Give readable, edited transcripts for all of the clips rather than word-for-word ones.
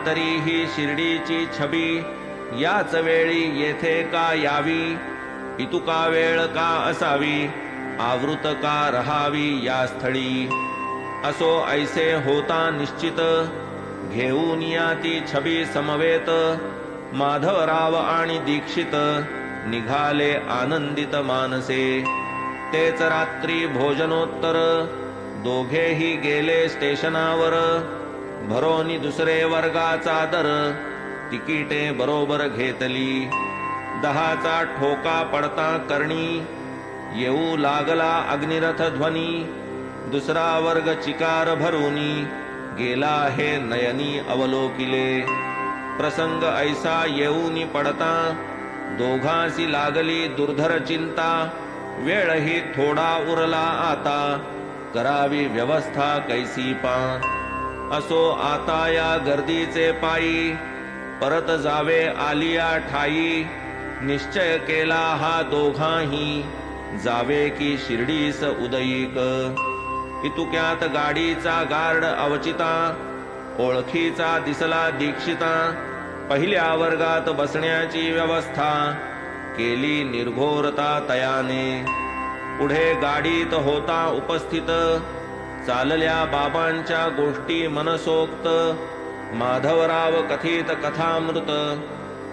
तरी ही शिर्डीची छबी, याच वेळी येथे का यावी, इतुका वेळ का असावी, आवृत का रहावी या स्थळी। असो ऐसे होता निश्चित, घेऊन या ती छबी समवेत, माधवराव आणि दीक्षित निघाले आनंदित मानसे। तेच रात्री भोजनोत्तर दोघेही गेले स्टेशनावर, भरोनी दुसरे वर्गाचा दर, तिकीटे बरोबर घेतली। 10चा ठोका पडता करणी, येऊ लागला अग्निरथ ध्वनी, दुसरा वर्ग चिकार भरूनी, गेला हे नयनी अवलोकिले। प्रसंग ऐसा येऊनी पडता, दोघांसी लागली दुर्धर चिंता, वेळही थोडा उरला आता, करावी व्यवस्था कैसी पा। असो आता या गर्दीचे पायी, परत जावे आलिया ठाई, निश्चय केला हा दोघांही, जावे की शिर्डीस उदयिक। इतुक्यात गाडीचा गार्ड अवचिता, ओळखीचा दिसला दीक्षिता, पहिल्या वर्गात बसण्याची व्यवस्था, केली निर्घोरता तयाने। पुढे गाडीत होता उपस्थित, चालल्या बाबांच्या गोष्टी मनसोक्त, माधवराव कथित कथामृत,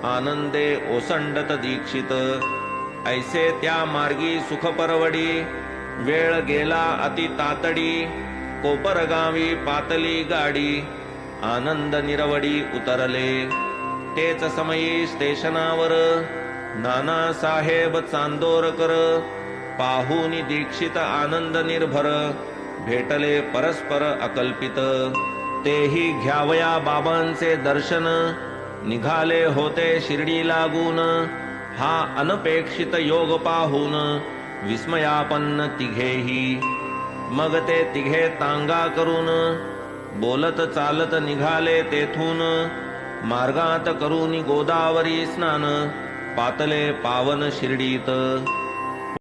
आनंदे ओसंडत दीक्षित। ऐसे त्या मार्गी सुख परवडी, वेळ गेला अति तातडी, कोपरगावी पातली गाडी, आनंद निरवडी उतरले। तेच समयी स्टेशनावर नानासाहेब चांदोरकर, पाहुनी दीक्षित आनंद निर्भर, भेटले परस्पर अकल्पित। तेही घ्यावया बाबांचे दर्शन, निघाले होते शिर्डी लागून, हा अनपेक्षित योग पाहून, विस्मयापन्न तिघेही। मग ते तिघे तांगा करून, बोलत चालत निघाले तेथून, मार्गात करून गोदावरी स्नान, पातले पावन शिर्डीत।